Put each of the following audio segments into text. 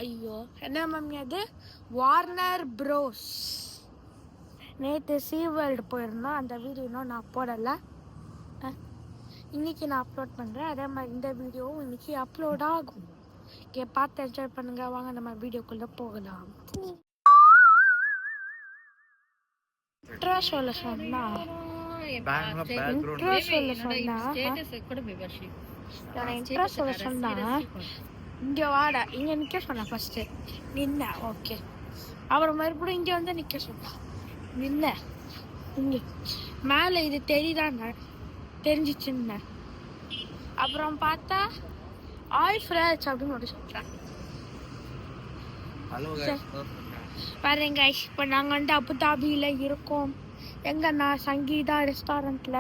ஐயோ என்ன மம்மி அது வார்னர் ப்ரோஸ். நேற்று சீ வேர்ல்டு போயிருந்தோம், அந்த வீடியோ இன்னும் நான் போடலை. இன்னைக்கு நான் அப்லோட் பண்ணுறேன். அதே மாதிரி இந்த வீடியோவும் இன்னைக்கு அப்லோட் ஆகும். பார்த்து என்ஜாய் பண்ணுங்க. வாங்க நம்ம வீடியோக்குள்ளே போகலாம். இன்ட்ரோ சொல்ல சொன்னா இங்க வாடா, இங்க நிக்க சொன்ன ஃபர்ஸ்ட் நின்ன. ஓகே, அப்புறம் மறுபடியும் இங்க வந்து நிக்க சொன்னா நின்ன. இங்க மேல இது தெரியுதாங்க, தெரிஞ்சிச்சுன்னு. அப்புறம் பார்த்தா ஆய் ஃப்ரெஷ் அப்படின்னு ஒரு சொல்றேன். பாருங்க, இப்போ நாங்கள் வந்து அபுதாபியில் இருக்கோம். எங்கன்னா சங்கீதா ரெஸ்டாரண்ட்ல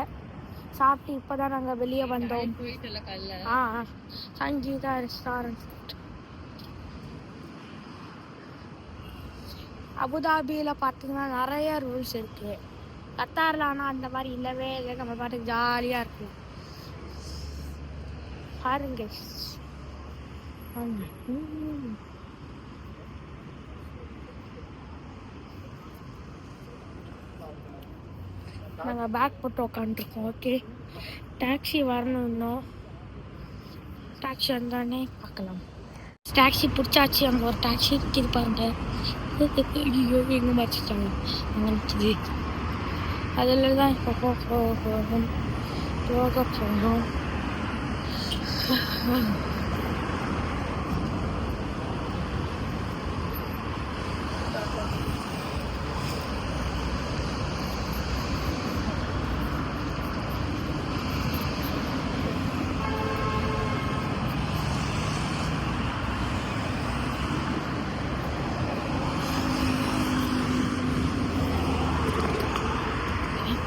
சாப்பிட்டு இப்போதான் நாங்கள் வெளியே வந்தோம். சங்கீதா ரெஸ்டாரண்ட் அபுதாபியில் பார்த்தீங்கன்னா நிறைய ரூல்ஸ் இருக்கு. கத்தாரில் ஆனால் அந்த மாதிரி இல்லவே இல்லை. நம்ம பாட்டுக்கு ஜாலியாக இருக்கும். பாருங்க, நாங்கள் பேக் போட்டு உக்காந்துருக்கோம். ஓகே, டாக்ஸி வரணும். இன்னும் டாக்ஸி வந்தானே பார்க்கலாம். டாக்ஸி பிடிச்சாச்சு. அங்கே ஒரு டாக்ஸி இருக்குது பாருங்க. ஐயோ எங்கே மறைச்சிட்டாங்க அங்கே. அதில் தான் இப்போ போக போகணும்.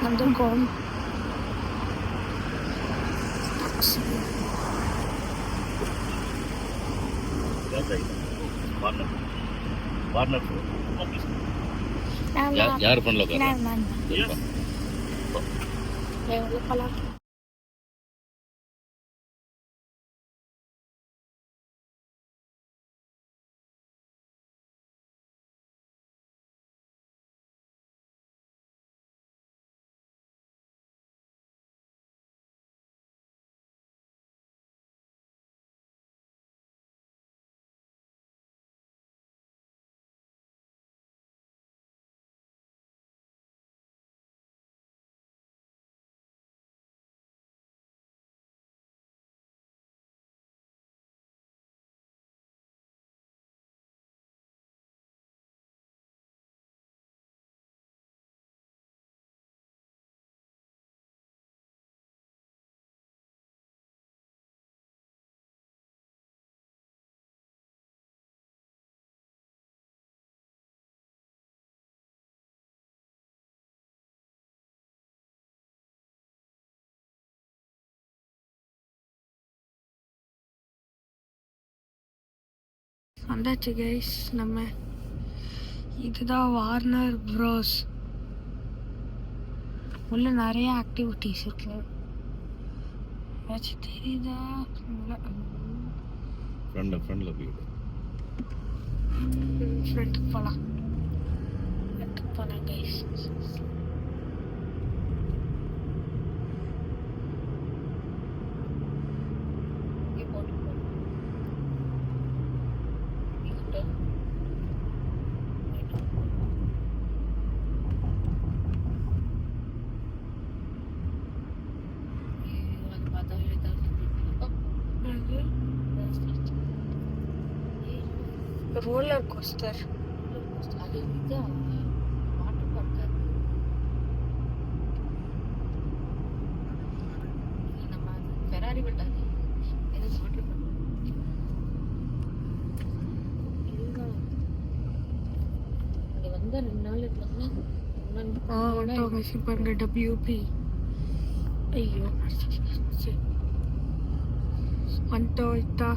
வந்திருக்கோம். யார் பண்ணல வந்தாச்சு கைஸ். நம்ம இதுதான் வார்னர் ப்ரோஸ். உள்ள நிறைய ஆக்டிவிட்டிஸ் இருக்கு. ஏதாச்சும் தெரியுதா? ஃப்ரண்ட்ல ஃப்ரண்ட்டுக்கு போகலாம் கைஸ். Roller coaster. அது வாட்டர் பார்க். நம்ம ஃபெராரி பட்டாது எது வாட்டர் பார்க். இதுதான் இங்கே வந்து 2 நாள் இருந்தாங்க. பாருங்க WP. ஐயோ வந்துட்டா.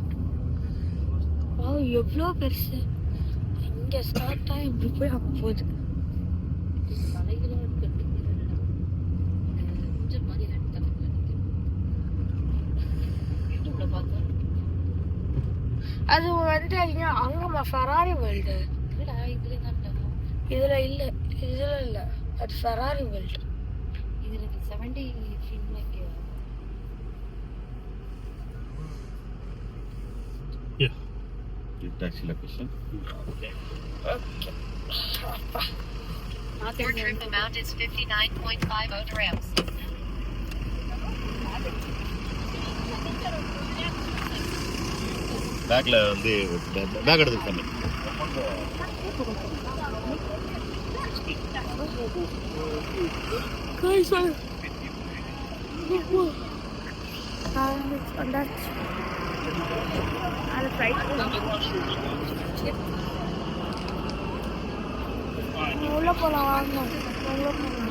எவ்வளோ பெருசு. இங்கே ஸ்டார்ட் ஆகி இப்படி போய் அங்கே போகுது. தலைகளாக இருக்கிறது கொஞ்சம் மாதிரி யூடியூப்ல பார்த்தேன். அது வந்து அங்கம்மா ஃபெராரி வேர்ல்டு. இல்லடா இதுல என்னடா இதுல இல்ல, இதுல இல்ல, அது ஃபெராரி வேர்ல்டு. இதுல 70 ஃபில்ம் இருக்கு. Yeah. The taxi location. Okay. Okay. Your trip amount is 59.50 dirhams. பேக்ல வந்து பேக் எடுத்து பண்ணு. வந்தாச்சு. அது ஃப்ளைட் உள்ள போலாம் வாங்க. உள்ள போலாம்.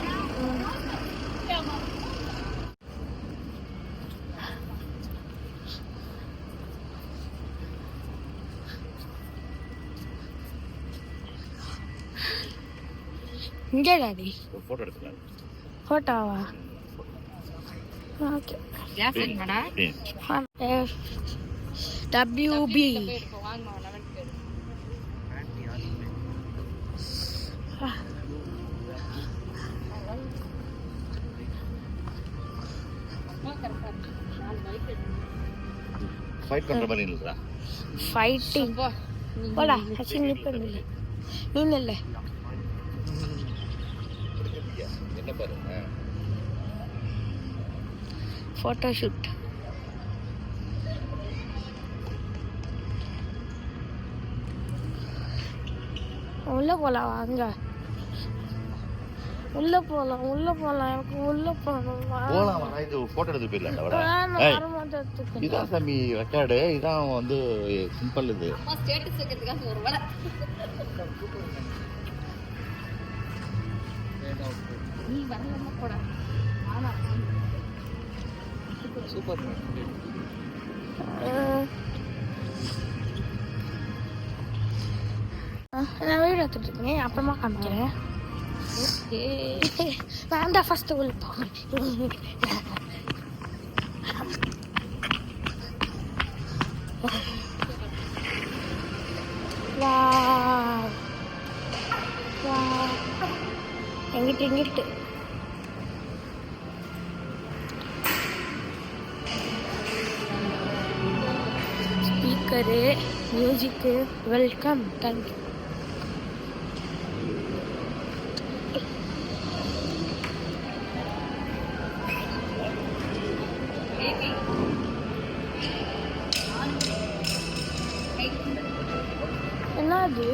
இங்கே டாடி போட்டோ எடுக்கலாம். ஃபோட்டோவா? ஓகே. கேஸ் என்னடா WB வாங்க 11 பேர். ஃபைட் பண்ற மாதிரி இல்லடா. ஃபைட்டிங் போடா. அச்சி நிப்பல நீ இல்ல என்ன பாருங்க. Photo shoot. உள்ள போலாம் வாங்க. உள்ள போலாம் எனக்கு உள்ள போகணும். போலாம் வா. இது போட்டோ எடுத்து போயிடலாம்டா வர. ஏய் இதான் சாமி ரெக்கார்டு. இதான் வந்து சிம்பிள் இது. அம்மா ஸ்டேட்டஸ் வைக்கிறதுக்காக ஒரு வேளை நீ வரலன்னா போடா. ஆனா சூப்பர். நான் வீடியோ எடுத்துட்டு இருக்கேன், அப்புறமா காமிக்கிறேன். நான் தான் ஃபர்ஸ்ட் உள்ள போகிறேன். எங்கிட்டு ஸ்பீக்கரு, மியூசிக்கு, வெல்கம், தேங்க்யூ. என்னது?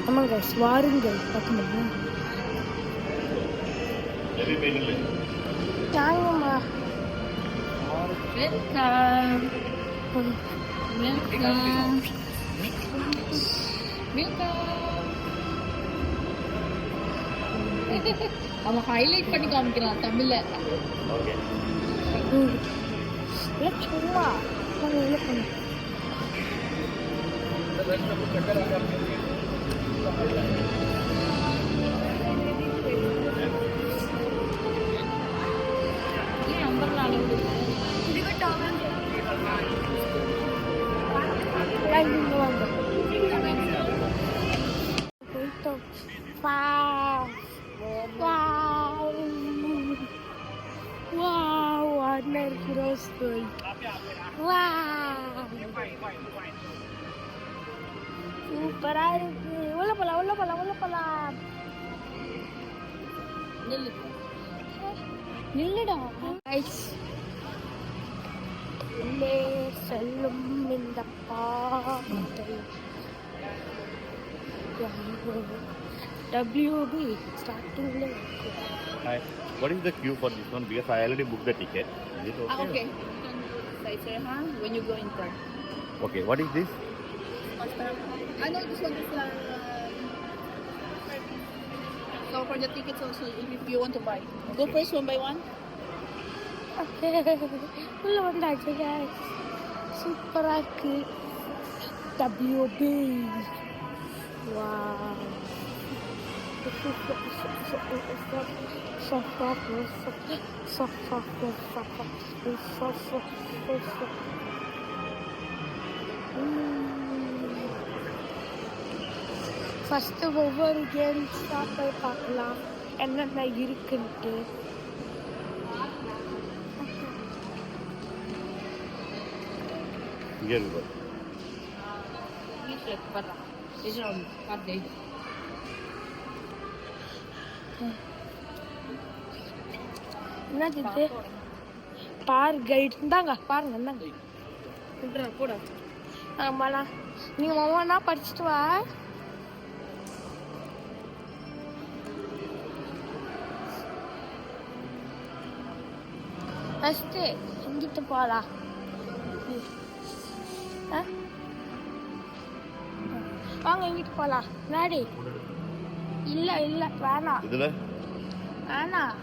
ஆமாங்க, வாருங்கள் பார்க்கணுமா? வாங்கம்மா. Welcome welcome welcome. அவன் ஹைலைட் பண்ணி காமிக்கிறான் தமிழ்ல. ஓகே. சும்மா உள்ள போன ஏன் அம்பர்லா அளவு சூப்பரா இருக்கு. உள்ள போலாம். நில்லுடா. உள்ளே செல்லும் இந்த பாதை WB ஸ்டார்டிங்ல இருக்கு. Hi. What is the queue for this one? Because I already booked the ticket. Is it okay? Okay. Say sir, huh? When you go in there. Okay. What is this? I know this one is so for the tickets also if you want to buy. Go first one by one. Okay. உள்ள வந்தாச்சு guys. சூப்பரா இருக்கு. WB. Wow. First ஒவ்வொரு கேம்ஸாக போய் பார்க்கலாம் என்னென்ன இருக்குன்ட்டு. இங்கே இருக்கு என்னது இது? பார் கைட் இந்தாங்க பாருங்க இந்தாங்க கூட. ஆமாண்ணா நீங்கள் ஒவ்வொன்றா படிச்சுட்டு வா. ஃபஸ்ட்டு எங்கிட்டு போகலாம்? வாங்க எங்கிட்டு போகலாம்? முன்னாடி இல்லை இல்லை வேணாம் இதுல வேணாம்.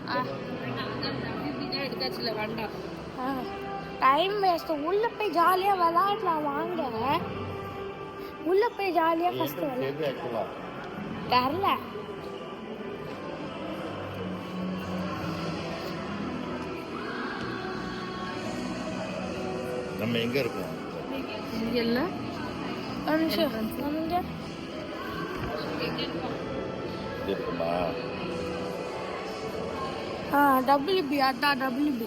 எடுத்தாச்சுல வேண்டாம். Time waste. உள்ளே போய் ஜாலியாக விளாடலாம் வாங்க. உள்ளே போய் ஜாலியாக ஃபஸ்ட்டு விளாட தரல. நம்ம எங்க இருக்கோம்? இங்க இல்ல ஒரு நிமிஷம் நம்ம இது இருக்குமா? WB அதான் WB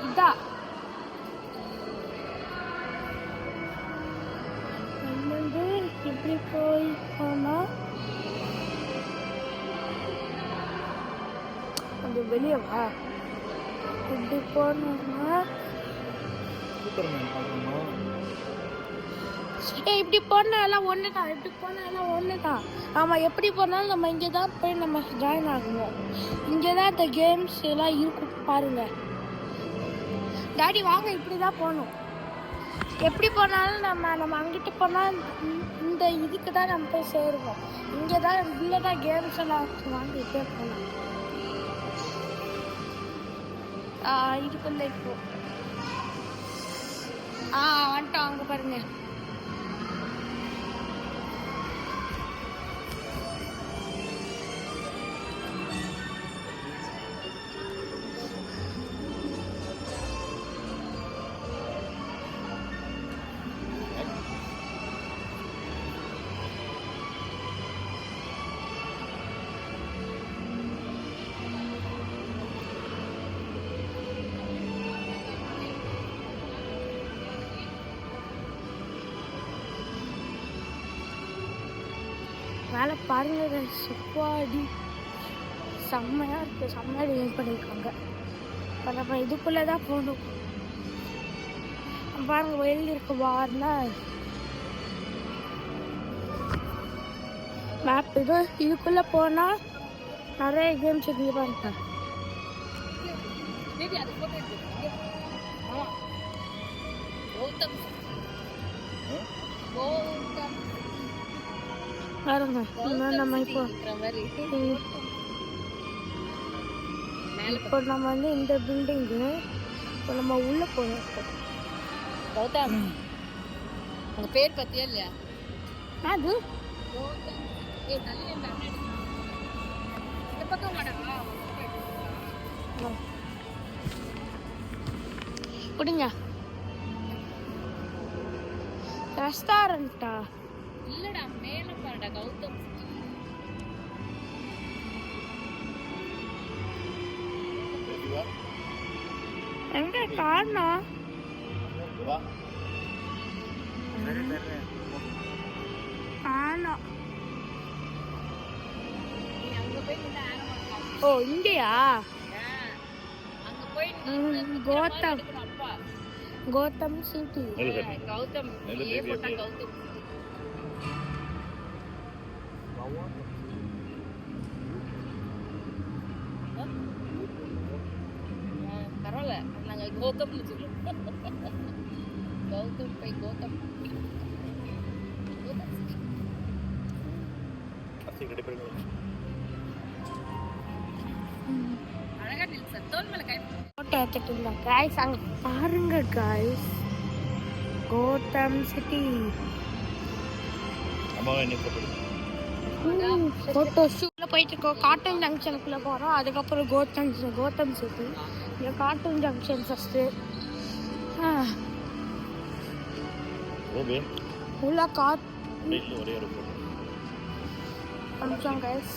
இதா. வந்து இப்படி போய் போனா அது வெளியே வா. இப்படி போனோம்னா இப்படி போனா எல்லாம் ஒன்று தான். இப்படி போனா எல்லாம் ஒன்று தான். ஆமாம், எப்படி போனாலும் நம்ம இங்கே தான் போய் நம்ம ஜாயின் ஆகணும். இங்கே தான் இந்த கேம்ஸ் எல்லாம் இருக்கும் பாருங்க. டாடி வாங்க இப்படி தான் போகணும். எப்படி போனாலும் நம்ம அங்கிட்டு போனால் இந்த இதுக்கு தான் நம்ம போய் சேருவோம். இங்கே தான் இதில் தான் கேம்ஸ் எல்லாம் வாங்கிட்டே போகலாம். இதுக்குள்ள இப்போ வந்துட்டோம். அங்கே பாருங்க. மேலே பாருங்க சுப்பாடி செம்மையாக இருக்குது. செம்மையாக டிசைன் பண்ணியிருக்காங்க. இப்போ நம்ம இதுக்குள்ளே தான் போகணும். பாருங்க வெளியில் இருக்க பார்னா மேப். இதுக்குள்ளே போனால் நிறைய கேம்ஸ் இருக்கு பாருங்க. பாருங்க நம்ம இப்போ நம்ம வந்து இந்த பில்டிங்கு இப்போ நம்ம உள்ள போகணும். கௌதம் உங்க பேர் பத்தியா இல்லையா? அது இந்த பக்கம் வாடா. குடிங்க. ரெஸ்டாரண்டா? இல்லடா மேல பாருடா கௌதம். எங்க காரணம்? காரணம். ஓ இங்கயா? கோத்தம் கோத்தம் சிட்டி. கௌதம் ஏ போட்டா கௌதம். பரவாயில்ல நாங்க கௌதம்னு சொல்லுவோம். கௌதம் பை கௌதம். அழகா நில்சன் தோல் மேல கை போட்டோ எடுத்துட்டு இருந்தா. கைஸ் அங்க பாருங்க கைஸ். கோத்தம் சிட்டி. அம்மாவை என்ன போட்டோ ஃபோட்டோ ஷூட்டில் போயிட்டு இருக்கோம். காட்டன் ஜங்ஷனுக்குள்ளே போகிறோம். அதுக்கப்புறம் கோத்தம் சிட்டி. இங்கே காட்டன் ஜங்ஷன் ஃபஸ்ட்டு. ஓபே உள்ள வீட்டில் ஒரே ஒரு போட்டோ அனுப்பிச்சோம் guys.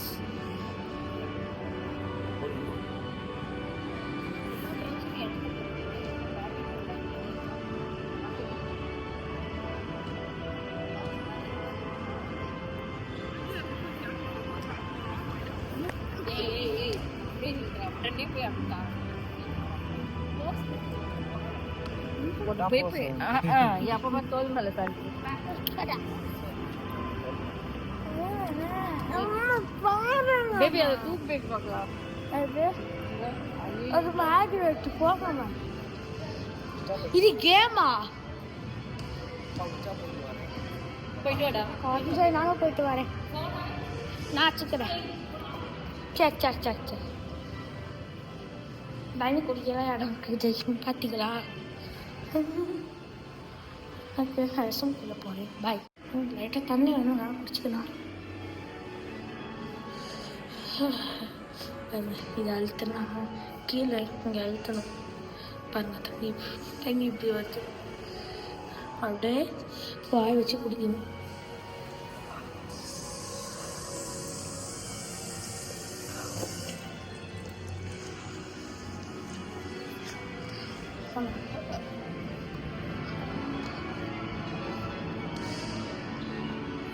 apa betul malasan? Baby ada toothpick bakla. அது மேக்னெட் போகமா? இது கேமா? போயிட்டு வாடா. சரி நானும் போயிட்டு வரேன். நான் வச்சுக்கிறேன். சரி தண்ணி குடிக்கலாம் இடம் இருக்குது பார்த்தீங்களா? அது ரசம்குள்ளே போகிறேன். பாய். லைட்டாக தண்ணி வேணும், நான் குடிச்சிக்கலாம். இதை அழுத்தினா கீழே இங்கே அழுத்தணும் பாருங்க. தண்ணி இப்படி வருது. அப்படியே வாய் வச்சு குடிக்கணும்.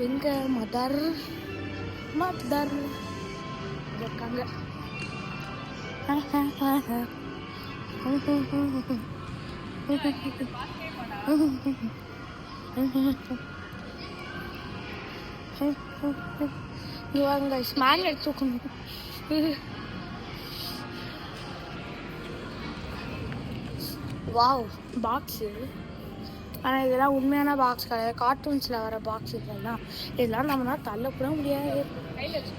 எங்க மதர் இருக்காங்க. இவங்க மேக்னெட் தூக்கணும். Wow box. ஆனால் இதெல்லாம் உண்மையான பாக்ஸ் கிடையாது. கார்ட்டூன்ஸில் வர பாக்ஸ் இதெல்லாம் நம்மளால் தள்ளக்கூட முடியாது.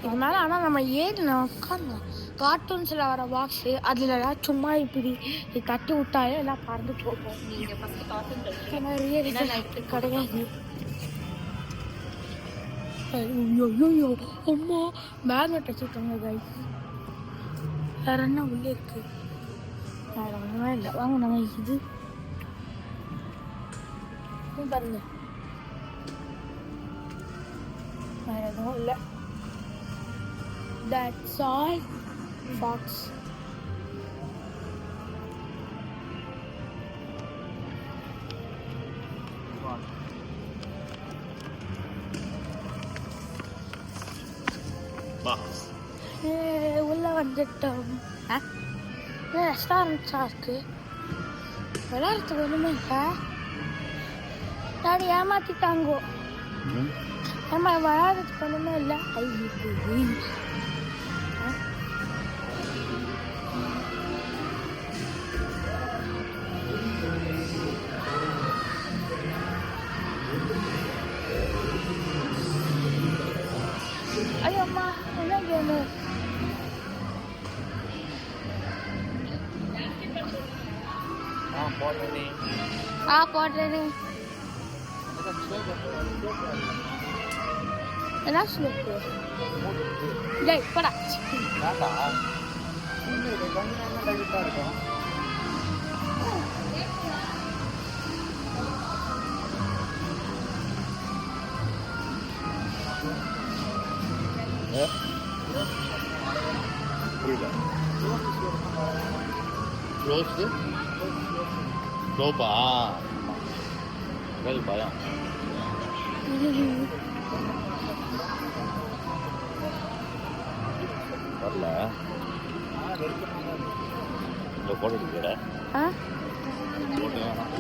இது மேலே ஆனால் நம்ம ஏறினோம் உட்காரணும். கார்ட்டூன்ஸில் வர பாக்ஸு அதிலலாம் சும்மா இப்படி தட்டி விட்டாலே எல்லாம் பறந்து போகும். ஆனால் ரியல் கிடையாது. ஐயோ அம்மா மேக்னெட் வச்சுருக்காங்க கைஸ். வேற என்ன உள்ளே இருக்கு? வேற ஒன்றுமே இல்லை. வாங்க நம்ம இது பாருங்க. வேற எதுவும் இல்லை. That's all box. உள்ள வந்துட்டோம். ரெஸ்டாரண்ட்ஸா இருக்கு. விளையாடுறதுக்கு ஒன்றுமே இல்லை. டாடி ஏமாத்திட்டாங்கோ. விளையாடுறதுக்கு ஒன்றுமே இல்லை. ஐயோ அம்மா என்ன கேமு? போடுறேனே. என்ன ஸ்லோப்பு? டேய் போடா. புரியல. க்ளோஸ்டு ஸ்லோப்பா? பயம். வரல. போட்டோ எடுக்கிற போட்டோ வேணாம்.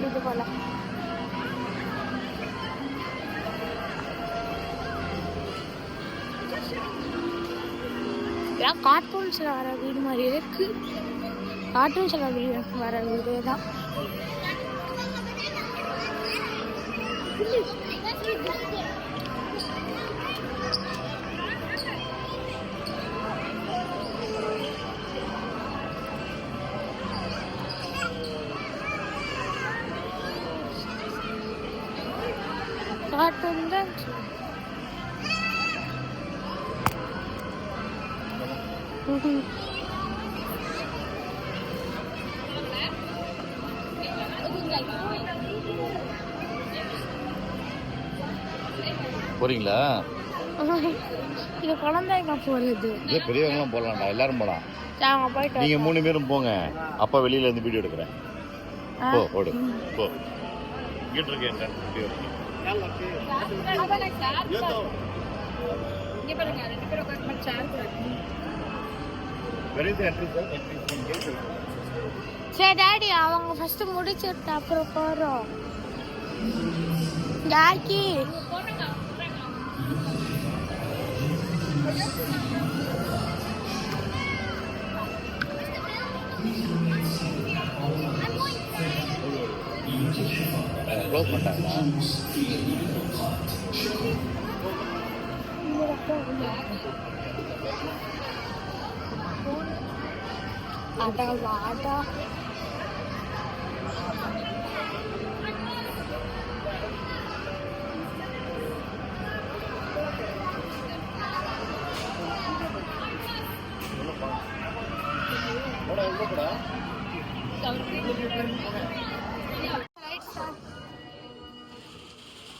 இது போல இதெல்லாம் கார்ட்டூன்ஸில் வர வீடு மாதிரியே இருக்கு. கார்ட்டூன்ஸில் வர வீடு தான். கார்ட்டூன் தான் போறீங்களா? இது குழந்தைங்க போறது. இதே பெரியவங்களாம் போகலாம்டா, எல்லாரும் போகலாம். அவங்க போயிட்டு நீங்க 3 பேரும் போங்க, அப்பா வெளியில இருந்து வீடியோ எடுக்கிறேன். போ ஓடு போ. இங்கிட்டு இருக்கேன் வீடியோ. சரி டாடி, அவங்க ஃபர்ஸ்ட் முடிச்சுட்டு அப்புறம் போறோம். டாக்கி க்ளோஸ் பண்ணிட்டாங்களா? அடா வாடா.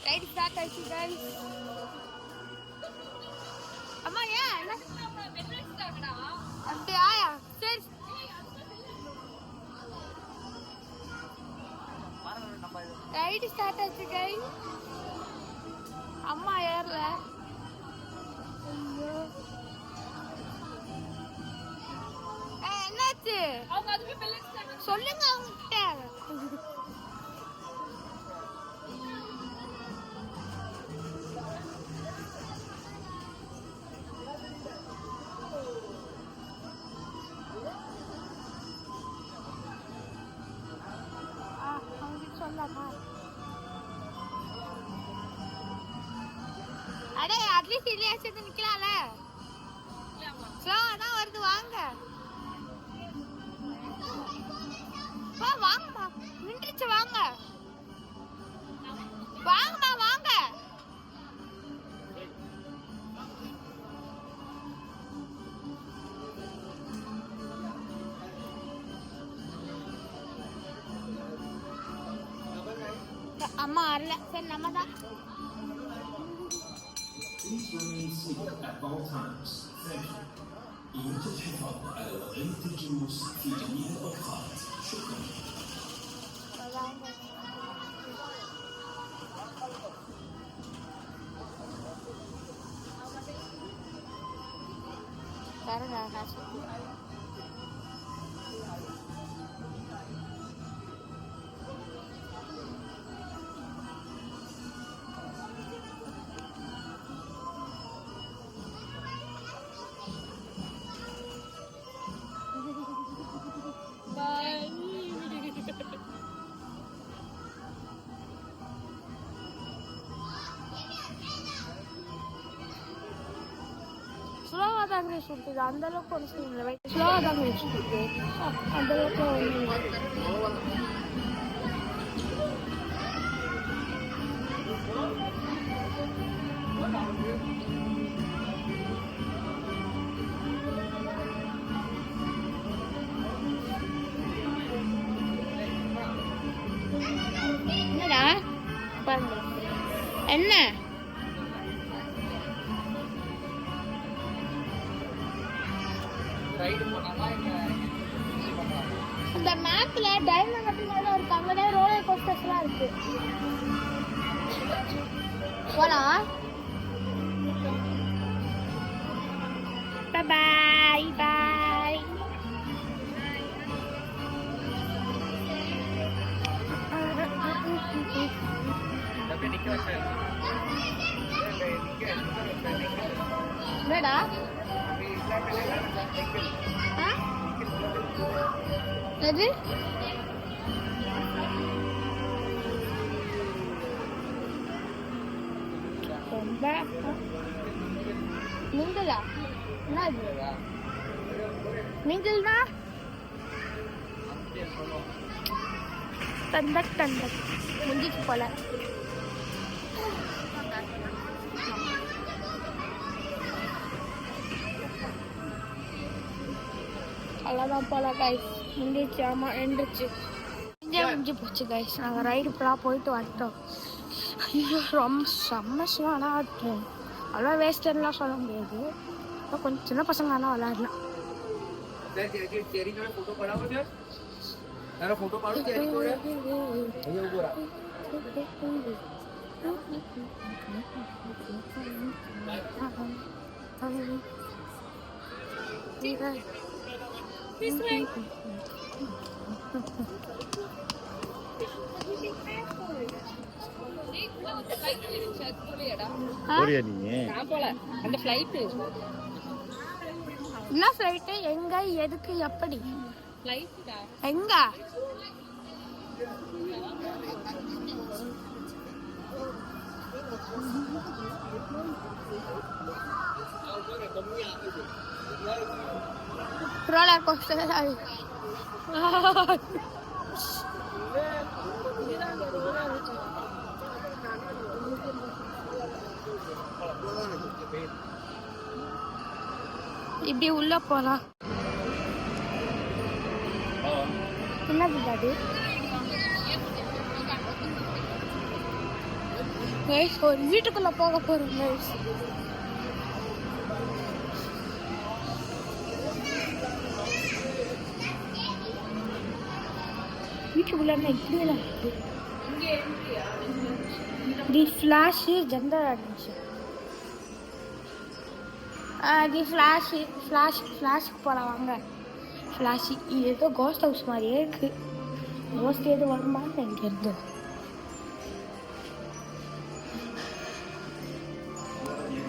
ரைட் ஸ்டார்ட் ஆயிடுச்சு गाइस. அம்மா ஏன் என்ன அப்படி ஆயா? சரி ரைட் ஸ்டார்ட் ஆயிடுச்சு गाइस. அம்மா ஏறல. ஐயோ என்னாச்சு? சொல்லுங்க அவங்ககிட்ட. சொல்லாமா? அடே அட்லீஸ்ட் இல்லையா சேர்த்து நிக்கலாம்ல. ஸ்லோவா தான் வருது. வாங்க வாங்கம்மா, நின்றுச்சு. வாங்க வாங்கம்மா வாங்க. அம்மா வரல. சரி நம்ம தான். ஸ்லோவாக தான் சுற்றுது. அந்த அளவுக்கு ஒன்று செய்யல. ஸ்லோவாக தான் சுற்றுது. அந்த அளவுக்கு என்னடா பாருங்க என்ன இந்த மேப்ல டைமண்ட் கட்டினால ஒரு கங்கனே ரோலர் கோஸ்டர்ஸ்லாம் இருக்கு. போலாம். பாய் பாய். என்னடா என்னது ரொம்ப மிங்கலா என்னது மிங்கல்னா தந்தக் தந்தக் முடிஞ்சிச்சு போல. அவ்வளோதான் போல கைஸ், முடிஞ்சிச்சு. ஆமாம் ரெண்டுச்சு முடிஞ்சு போச்சு கைஸ். நாங்கள் ரைடு ஃபுல்லாக போயிட்டு வந்துட்டோம். ஐயோ ரொம்ப செம்ம ஆனால் ஆட்டும் அவ்வளோ வேஸ்ட்டுலாம் சொல்ல முடியாது. இப்போ கொஞ்சம் சின்ன பசங்க ஆனால் விளையாடலாம். அந்த ஃப்ளைட் என்ன ஃப்ளைட்டு? எங்க, எதுக்கு, எப்படி? எங்க? Roller coaster. இப்படி உள்ள போலாம். என்னது அது? ஒரு வீட்டுக்குள்ள போக போறோம். வீட்டுக்குள்ள இப்படியெல்லாம் இருக்கு. தி ஃபிளாஷ் ஜெண்டர் அட்மிஷன். தி ஃப்ளாஷுக்கு போகலாம் வாங்க. ஃப்ளாஷ் இது ஏதோ கோஸ்ட் ஹவுஸ் மாதிரியே இருக்கு. கோஸ்ட் எதுவும் வருமானு இங்கே இருந்து.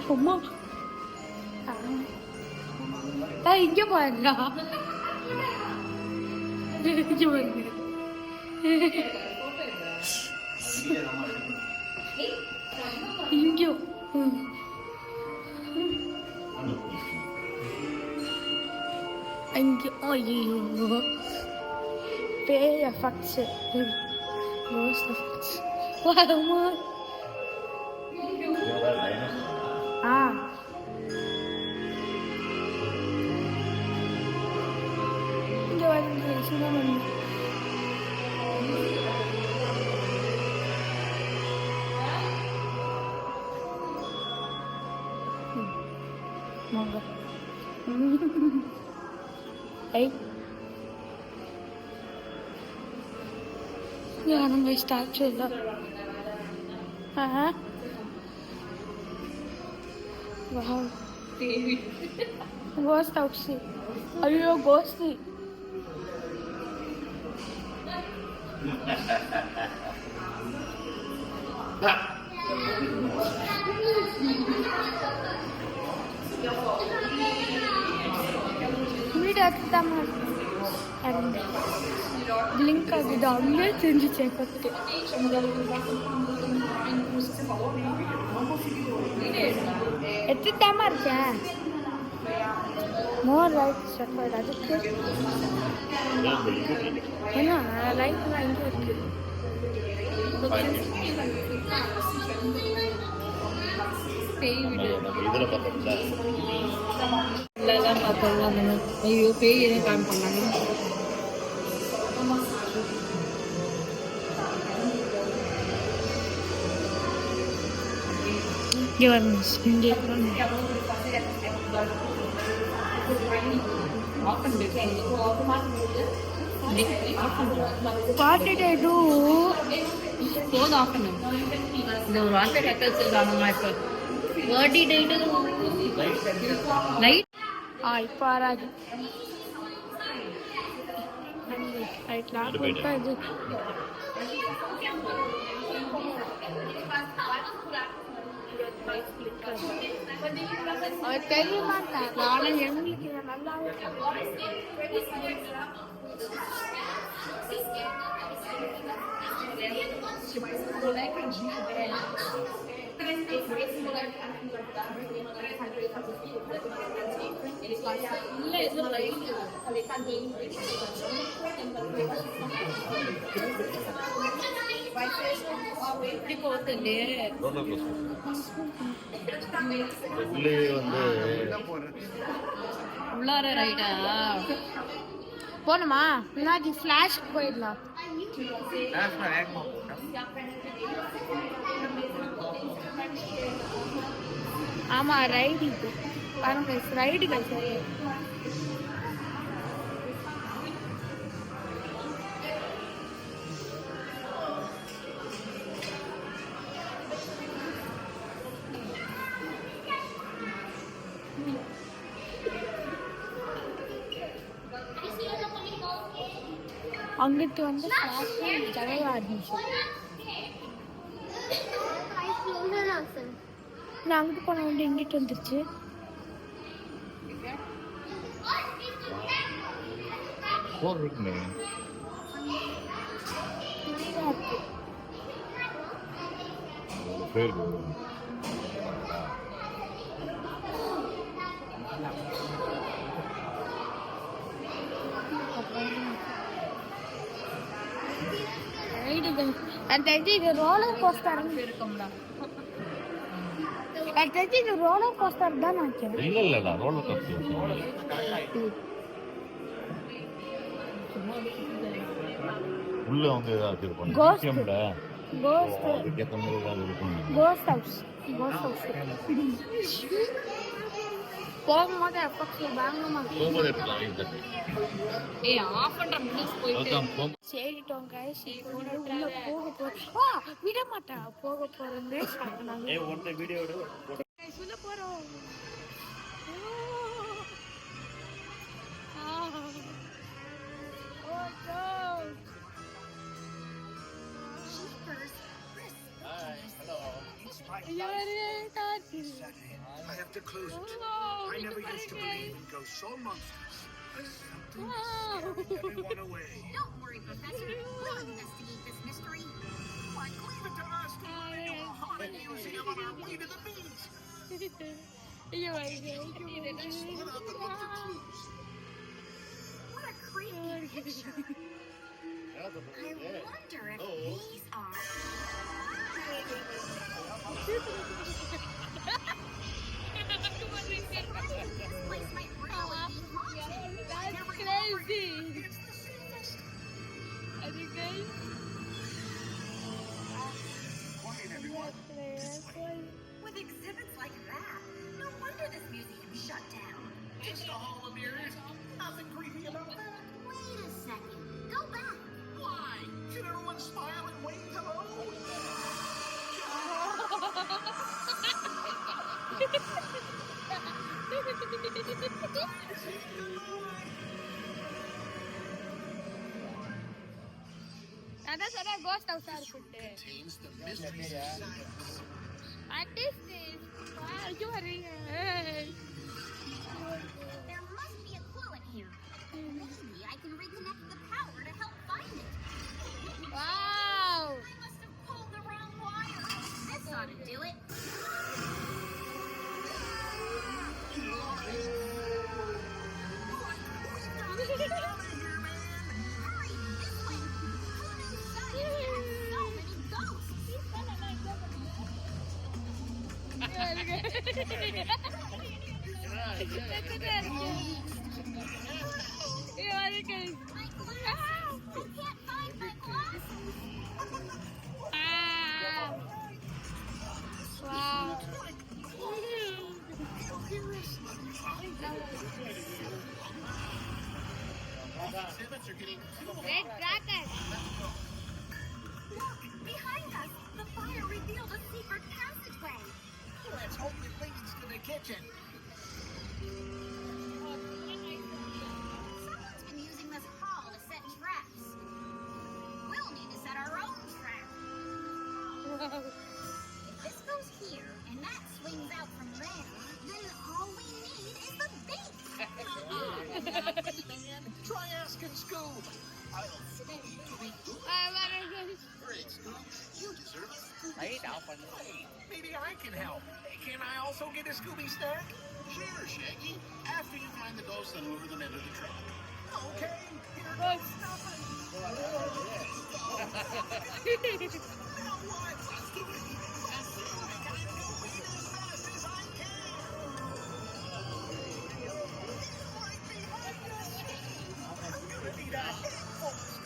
சும்மா இங்கே பாருங்க, இங்கே பாருங்க. இங்கே அங்கே ஐயோ பேய் எஃபெக்ட்ஸ், கோஸ்ட் எஃபெக்ட்ஸ். இங்கே வந்து சுனாமி. யாரும் ஸ்டாச்சு இல்லை. Cost house. ஐயோ கோஸ்ட். வீடு அதுதான் லிங்க் ஆகுது. அவங்களே செஞ்சு சேர்க்கறது. எடுத்துட்டாம இருக்கேன். மோர் லைட் செப்பரேட். அதுக்கு என்ன லைட்லாம் இங்கே இருக்கு. ஐயோ பேய் எதுவும் காமி பண்ணாங்க. பார்ட்டி டேட்டு போதும் ஆஃப் பண்ணு. இந்த ஒரு வார்த்தை கற்று வச்சிருக்காங்கம்மா. இப்போ பர்த்டே டேட்டு லைட் இப்போ வராது. லைட்லாம் இது தெரிய மாட்டேன். நானும் எங்களுக்கு நல்லா எப்படி போகுது ரோலர் கோஸ்டர் உள்ளே வந்து உள்ளார ரைடா போகணுமா முன்னாடி ஃப்ளாஷ் போயிடலாம். ஆமா ரைடு இது பாருங்க ரைடுகள் சரி. அங்கிட்டு வந்து ஜனவரி ஆரம்பிச்சோம். நான் அங்கிட்டு போன வந்து இங்கிட்டு வந்துருச்சு. போர் இருக்குமே பேர் எனக்கு தெரிஞ்சு இது ரோலர் கோஸ்டர் இருக்கும்டா. எனக்கு தெரிஞ்சு இது ரோலர் கோஸ்டர் தான் நினைக்கிறேன். இல்ல ரோலர் கோஸ்டர் உள்ள வந்து ஏதாவது இருக்கும் கோஸ்ட் கேம்ல கோஸ்ட் அதுக்கேற்ற மாதிரி ஏதாவது இருக்கும் கோஸ்ட் ஹவுஸ் போகும்போது எஃபெக்ட்ஸ் வாங்கணுமா? போகும்போது எப்படி ஏய் ஆஃப் பண்ற மினிட்ஸ் போயிட்டு சரிட்டோம் கைஸ். உள்ள போக போறோம். விட மாட்டா போக போறோம்னு சொன்னாங்க. ஏய் ஒண்ணு வீடியோ எடு. கைஸ் உள்ள போறோம். I have to close it. I never used to believe in ghosts or monsters. Something scaring everyone away. Don't worry, Professor. We'll investigate this mystery. Like, leave it to us to run into a haunted museum on our way to the beach. Let's split up and look for clues. What a creepy picture. I wonder if these are... This place might really be haunted. That's crazy. It's the safest. I think guys. Quiet, everyone. With exhibits like that, no wonder this museum shut down. Just a hall of mirrors. Nothing creepy about that. Wait a second. Go back. Why? Should everyone smile and wave hello? அதான் சொன்னா cost ஹவுஸா இருக்குட்டு. Contains the mysteries of science. What is this? Wow, you are here. There must be a clue in here. Maybe I can reconnect the power to help find it. Wow. I must have pulled the wrong wire. This ought to do it. Hurry, this way. Who knew science had so many ghosts? My glasses. I can't find my glasses. Wow. Exhibits are getting Red dragon. Look, behind us, the fire revealed a secret passageway. Let's hope it leads to the kitchen. Someone's been using this hall to set traps. We'll need to set our own trap. If this goes here and that swings out from there, then all we need is the bait. Try by asking Scoob. I'll Scooby. Great, Scoob. You deserve a Scooby snack. Hey, maybe I can help. Can I also get a Scooby snack? Sure, Shaggy. After you find the ghosts and lure them into the truck. Okay, here goes nothing. Now what? Let's do it. Let's do it. I'm going as fast as I can. I'm gonna need a handful of Scooby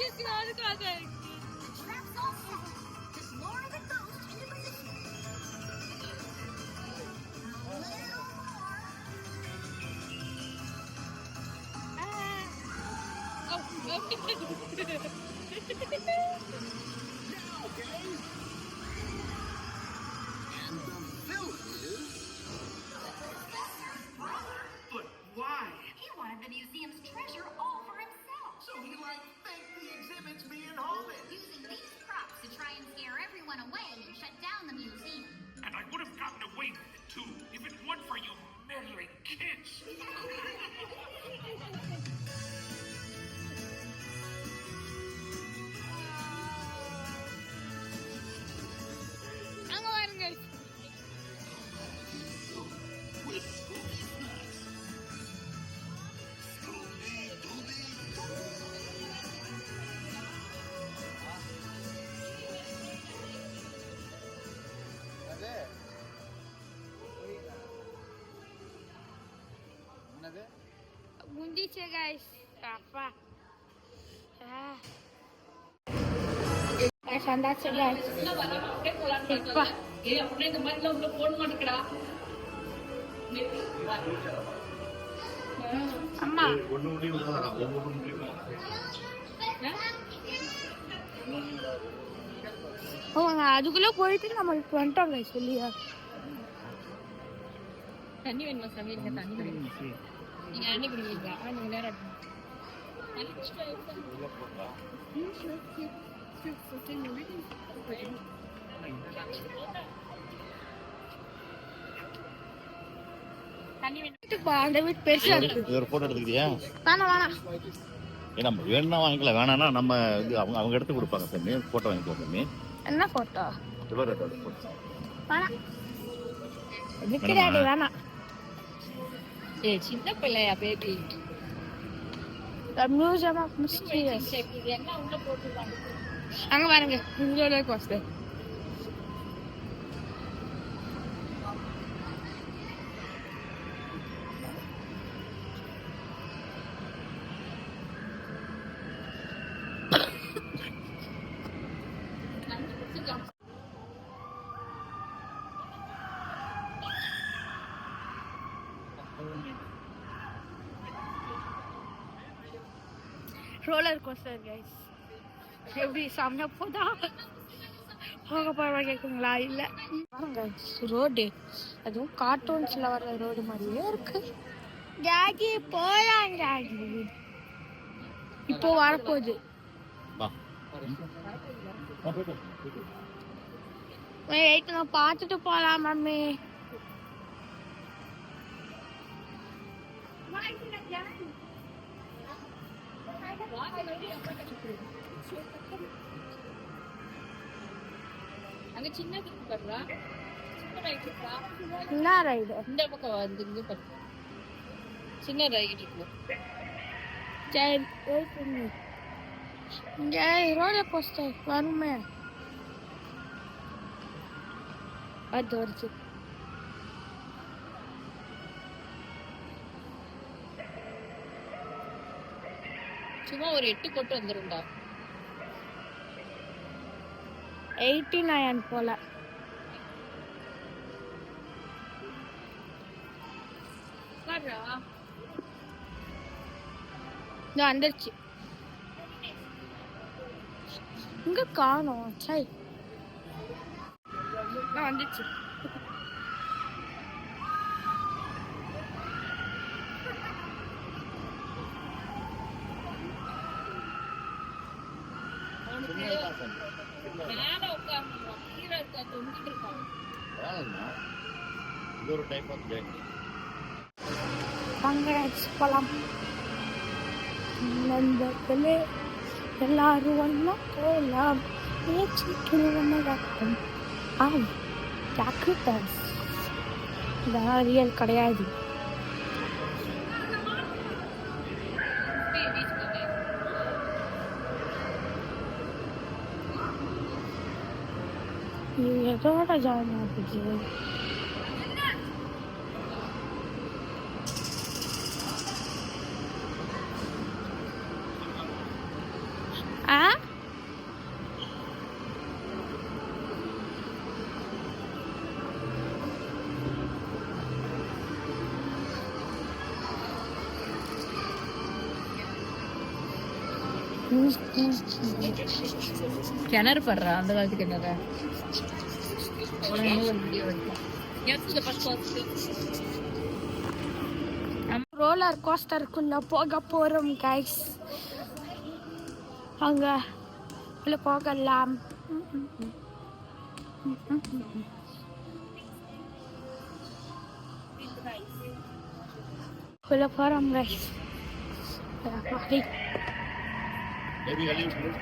snacks after this. Traps all set. Just lure the ghost into position. A little more. And the villain is... But why? He wanted the museum's treasure all for himself. So he faked the exhibits being haunted. Using these props to try and scare everyone away and shut down the museum. And I would have gotten away with it too, if it weren't for you meddling kids. அங்க பாருங்க guys. With Scooby snacks. Scooby Dooby Doo. முடிஞ்சிச்சு guys. அப்பா வந்தாச்சு guys. இப்பா இந்த மாதிரி உள்ள போட மாட்டேங்கடா. அம்மா அவங்க அதுக்குள்ள போயிட்டு நம்ம இப்போ வந்துட்டோம் guys சொல்லியா. தண்ணி வேணுமா சாமி? நீங்க தண்ணி வேணுமா? நீங்க தண்ணி குடிக்கிறீங்களா? நீங்க நேரம் தண்ணி வேணும். அந்த வீட்டு பெருசா இருக்கு. இது ஒரு போட்டோ எடுத்துக்கிறியா? வேணாம் நம்ம வேணும்னா வாங்கிக்கலாம், வேணாம்னா நம்ம இது அவங்க எடுத்து கொடுப்பாங்க சாமி. போட்டோ வாங்கிக்கலாம் சாமி. என்ன போட்டோ? வேணாம் இருக்கிறாடி வேணாம். சின்ன பிள்ளையா பேபி? மியூசியம் ஆஃப் மிஸ்டீரியஸ் என்ன உள்ள போட்டுருவாங்க அங்க பாருங்க. இங்கோட கோஸ்ட் ரோலர் கோஸ்டர் கைஸ். எப்படி செம்மையா போதா? போக போக கேட்குங்களா? இல்லை பாருங்க ரோடு, அதுவும் கார்ட்டூன்ஸில் வர்ற ரோடு மாதிரியே இருக்கு. ஜாகி போலாம் ஜாகி, இப்போ வரப்போகுது. வெயிட் நான் பார்த்துட்டு போகலாம் மம்மி. அங்க சின்ன பண்றா, சின்ன ரைட் இருக்கா? என்ன ரைடு? இந்த பக்கம் வந்து இங்க பாரு, சின்ன ரைட் இருக்கு. சரி வெயிட் பண்ணு. இங்க ரோலர் கோஸ்டர் வருமே, அது வருது. சும்மா ஒரு 8 கொட்டு வந்துரும்டா. 89 போல. பாருடா, இது வந்துருச்சு. இங்க காணோம். சை வந்துச்சு. மேல உட்காரணும், கீழே இருக்க தொங்கிட்டு இருக்காங்க. இது ஒரு டைப் ஆஃப் ஜேர்னி. வாங்க போகலாம். நண்பர்களே எல்லாரும் ஒன்றா போகலாம். பேச்சுக்கு நடக்கும். ஆம், டாக்டர்ஸ் இதெல்லாம் ரியல் கிடையாது. இது எதோட ஜாயின் ஆகுது? ஆ கிணறு படுறா அந்த காலத்து கிணறு. ரோலர் கோஸ்டருக்குள்ள போக போறோம் கைஸ். அங்க உள்ள போகலாம். உள்ள போறோம் கைஸ். Maybe Hollywood.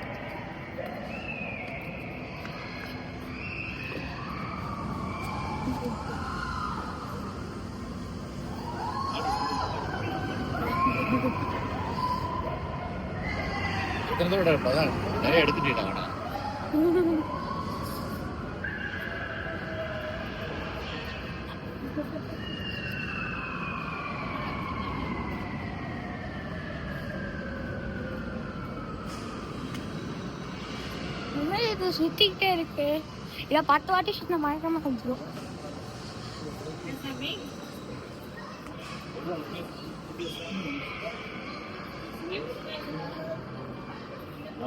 எத்தனை தடவை நிறைய எடுத்துட்டீங்களா? இது சுத்திக்கிட்டே இருக்கு. இதை 10 வாட்டி சுத்தின மயக்கமா வந்துடும்.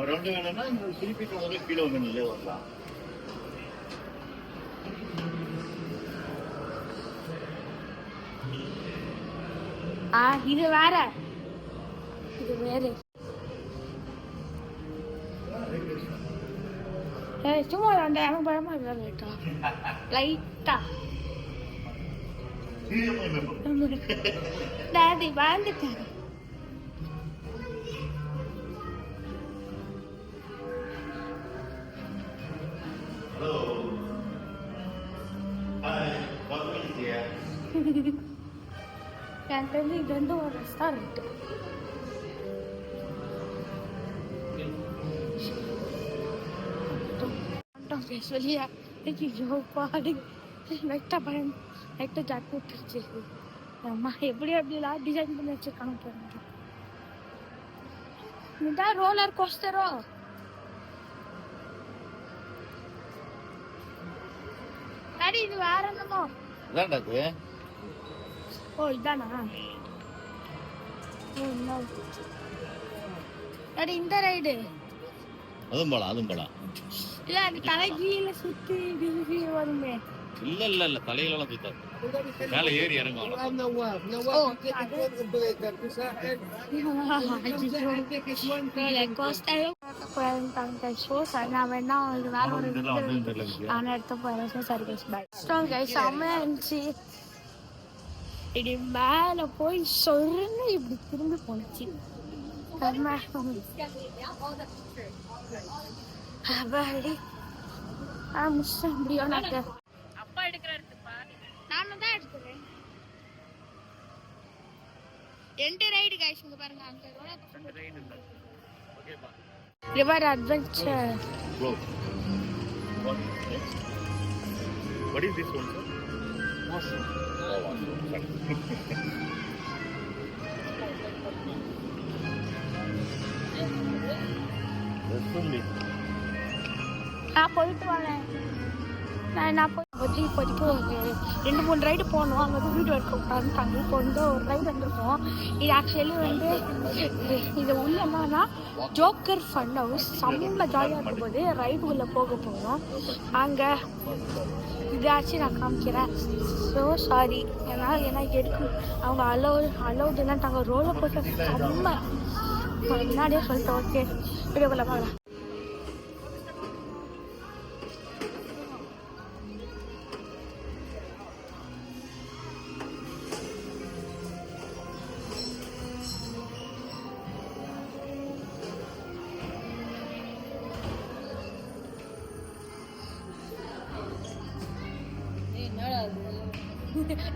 ரவுண்டு வேணும்னா திருப்பி கீழே வந்து நிலை வரலாம். இது வேற, இது வேறு. சும்மா அந்த எனக்கு பயமா இருக்கா லைட்டா. டாடி வாழ்ந்துட்டாரு. எனக்கு தெரிஞ்சு இது வந்து ஒரு ரெஸ்டாரண்ட். வெளியே பாடு லைட்டாக பயம், லைட்டாக ஜாக் விட்டுருச்சு. அம்மா எப்படி எப்படிலாம் டிசைன் பண்ணி வச்சிருக்காங்க பாருங்க. இதுதான் ரோலர் கோஸ்டரோ? டாடி இது வேற என்னமோ. இதான்டா. ஓ இதானா? டாடி இந்த ரைடு அதுவும் போலாம். இல்ல அது தலைகீழ சுத்தி வருமே. இல்ல தலையிலாம் சுத்தாது. மேல ஏறி இறங்குவாங்க. இது மேல போய் சொருன்னு இப்படி திரும்பி போனுச்சு. அப்பா எடுக்கிறாரு. நானும் தான் எடுக்கிறேன். 2 ரைடு கைஸ் இங்க பாருங்க. அங்க river adventure. What is this one, sir? Awesome. நான் போயிட்டு வரேன். நான் போய் இப்போதைக்கு ஒரு 2-3 ரைடு போனோம். அங்கே வந்து வீடியோ எடுக்க உட்காந்துட்டாங்க. இப்போ வந்து ஒரு ரைடு வந்துருக்கோம். இது ஆக்சுவலி வந்து இது உள்ள என்னன்னா ஜோக்கர் ஃபன் ஹவுஸ். செம்ம ஜாலியாக இருக்கும்போது ரைடு உள்ள போக போகிறோம். அங்கே இதாச்சும் நான் காமிக்கிறேன். ஸோ சாரி ஏன்னா எடுக்கணும். அவங்க அலௌட் இல்லைன்ட்டாங்க. ரோலர் கோஸ்டர் செம்ம முன்னாடியே சொல்லிட்டேன். ஓகே வீடியோக்குள்ள பார்க்கலாம்.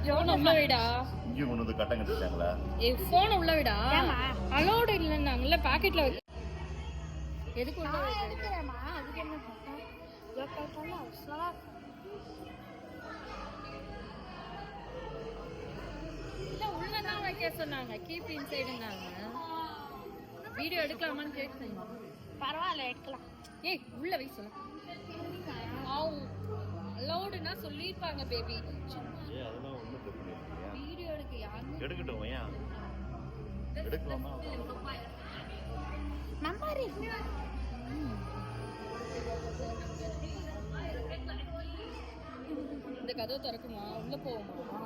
போன உள்ள விடா. இங்கேயும் கொண்டு வந்து கட்டம் கட்டிட்டாங்களா? போன உள்ள விடா. ஏம்மா? அலோடு இல்லைன்னாங்கல்ல பாக்கெட்ல வைக்க. எதுக்கு உள்ள நான் வைக்க? எடுக்கிறேம்மா, அதுக்கு என்ன பிரச்சனை? கேட்டாலும் அவசரம். இல்ல உள்ளதான் வைக்க சொன்னாங்க. கீப் இன்சைடுன்னாங்க. வீடியோ எடுக்கலாமான்னு கேட்டேன். பரவாயில்ல, எடுக்கலாம். ஏய் உள்ள வை சொல்ல. அலோடுனா சொல்லிருப்பாங்க பேபி. அதெல்லாம் ஒன்றும் பிரச்சனை இல்லையா? வீடியோ எடுக்க யாருமே எடுக்கட்டும் ஏன் எடுக்கலாமா? நம்பாரு. இந்த கதவு திறக்குமா? உள்ள போவோமா?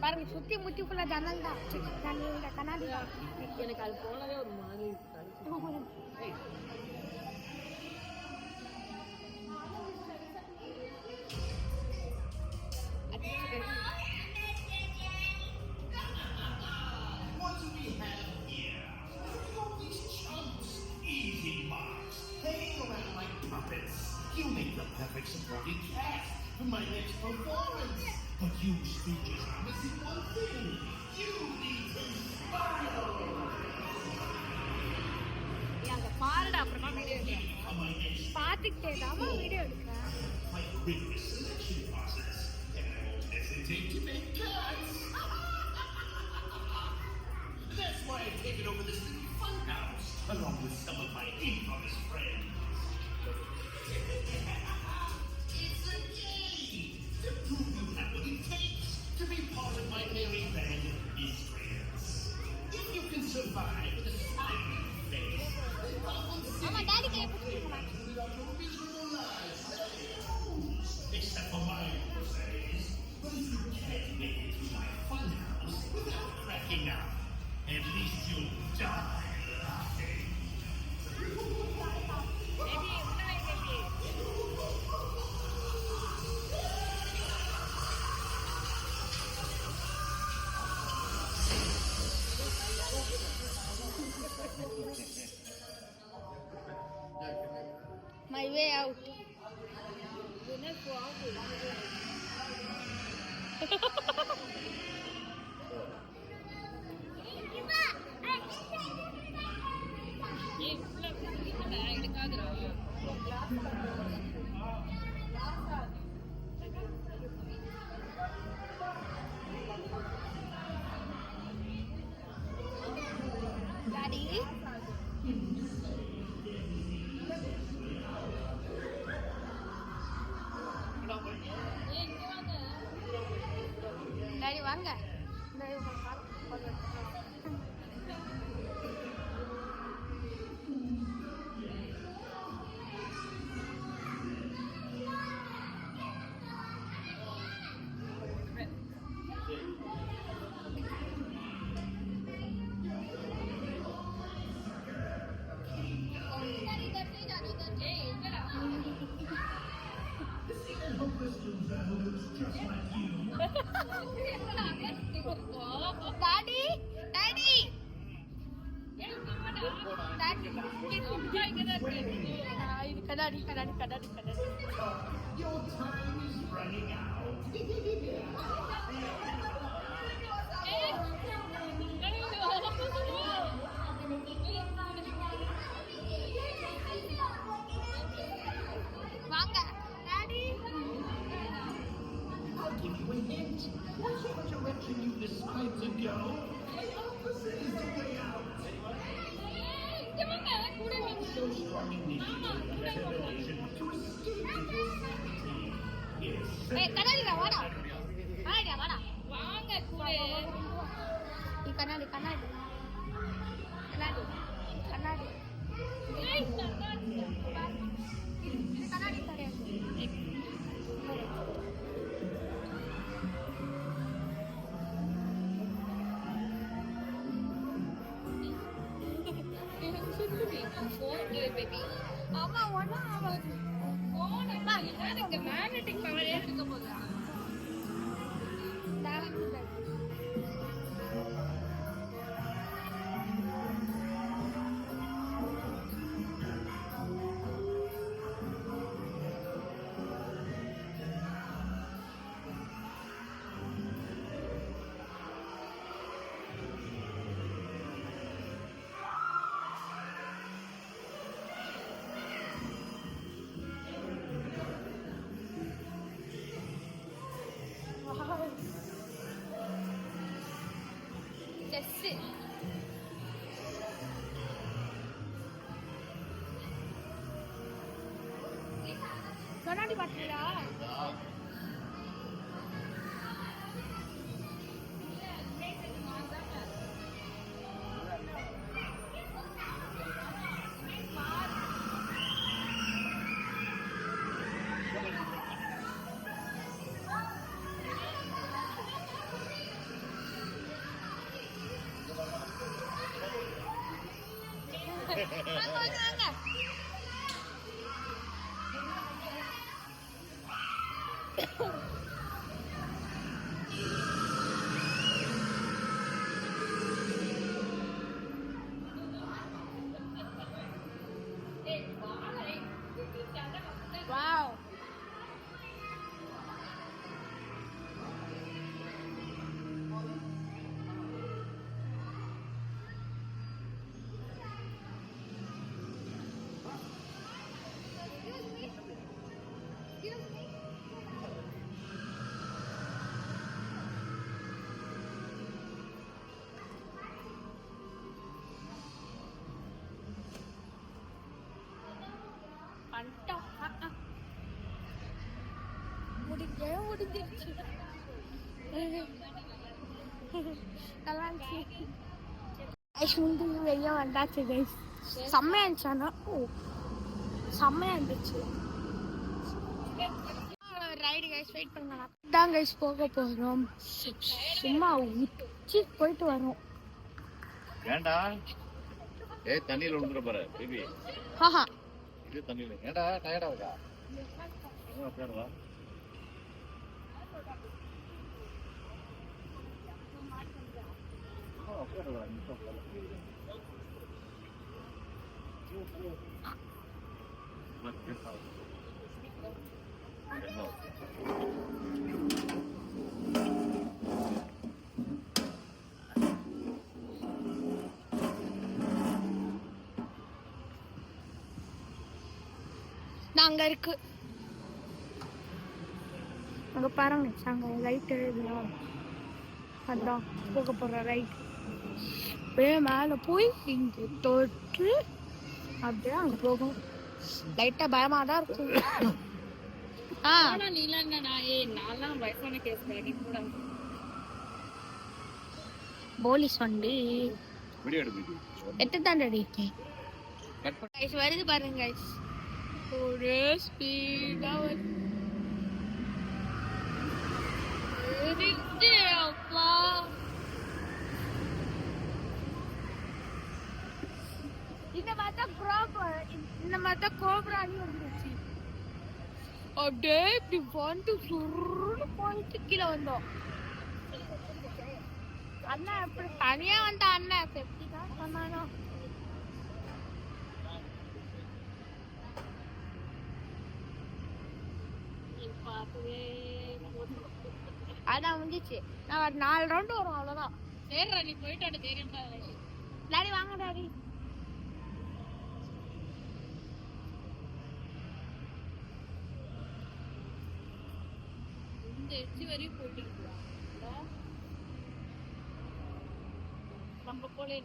பாருங்க, சுத்தி முத்தி ஃபுல்லா ஜன்னல் தான். இந்த கண்ணாடி தான். எனக்கு அது போனதே ஒரு மாதிரி இருக்கு. What do we have here? Look at all these chumps. Easy marks. Hanging around like puppets. You make the perfect supporting cast for my next performance. But you stooges are missing one thing. You need to smile. அங்க பாருடா, அப்புறமா video எடுக்கிறேன். On my next பார்த்துக்கிட்டே தான் video எடுக்கிறேன். quite rigorous selection process. And I won't hesitate to make cuts. That's why I've taken over this little fun house, along with some of my infamous friends. It's a game to prove you have what it takes to be part of my merry band of miscreants. If you can survive with a smiling face, then welcome to ஆமா, daddy கையை பிடிச்சிருக்கமா? your miserable lives. Except for my says. But if you can't make it through my funhouse without cracking up, at least you'll die laughing. My way out. ஏய் உள்ள எடுக்காதடா. Daddy, ஏய் இங்க வாங்க. Daddy வாங்க. இந்த இவங்க பாருங்க. ஏய் எங்கடா? Daddy, daddy, daddy. இது கண்ணாடி, கண்ணாடி, கண்ணாடி, கண்ணாடி. Your time is running out. வாங்க daddy. I'll give you a hint. Whichever direction you decide to go, the opposite is the way out. So strong in nature, determination to escape insanity. Yes. ஏய் கண்ணாடிடா, வாடா. கண்ணாடிடா, வாடா. வாங்க கூட. நீ கண்ணாடி, கண்ணாடி, கண்ணாடி, கண்ணாடி. ஏய் கண்ணாடி. இது கண்ணாடி கிடையாது. பேபி அம்மா ஒன்றும் ஆகாது. எனக்கு மேக்னெட்டிக் பவரே இருக்க போதா? செஸ் கண்ணாடி பாத்தீங்களா? Wow. முடிஞ்சிருச்சு. நல்லா இருந்துச்சு. வெளியே வந்தாச்சு கைஸ். செம்மையா இருந்துச்சு. ஆனால் செம்மையா இருந்துச்சு. ரைடு கைஸ் வெயிட் பண்ணலாம். தான் கைஸ் போக போகிறோம். சும்மா உச்சி போயிட்டு வரோம். ஏண்டா தண்ணியில விழுந்துட போற பேபி. ஆஹா இது தண்ணியில ஏண்டா டயர்டா இருக்கா? உட்காருவா. அங்க இருக்கு. அங்க பாருங்க அங்க லைட் அதான் போக போற ரைட். அப்படியே மேல போய் இங்க தொட்டு அப்படியே அங்க போகும். லைட்டா பயமா தான் இருக்கும். போலீஸ் வண்டி எட்டு தாண்டி வருது பாருங்க guys. ஒரே ஸ்பீடா வருது. அப்பா இந்த மாதிரி கோபுராணி வந்துருச்சு. அப்படியே இப்படி வந்து சுருன்னு போயிட்டு கீழே வந்தோம். அண்ணா எப்படி தனியா வந்த அண்ணா எப்படி தான் சொன்னானோ. அதான் முடிஞ்சிச்சு. நான் ஒரு 4 ரவுண்டு வரும் அவ்வளவுதான். சரி நீ போயிட்டு தெரியும் டாடி. வாங்க டாடி. இந்த எச்சி வரையும் போயிட்டு இருக்கலாம். நம்ம போலே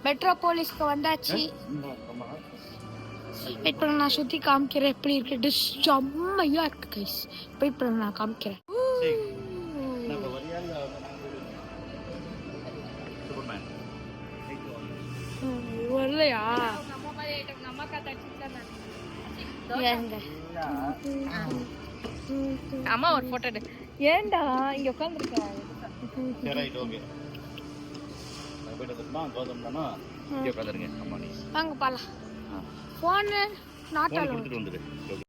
மெட்ரோ போலீஸ்க்கு வந்தாச்சு. வெயிட் பண்ண நான் சுத்தி காமிக்கிறேன் எப்படி இருக்கு. செம்மையா இருக்கு கைஸ். வெயிட் பண்ண நான் காமிக்கிறேன். வரலையா? அம்மா ஒரு போட்டோ எடு. ஏன்டா இங்க உட்காந்துருக்கேன். வாங்க பாலாம். போன் நாட்டால வந்துரு.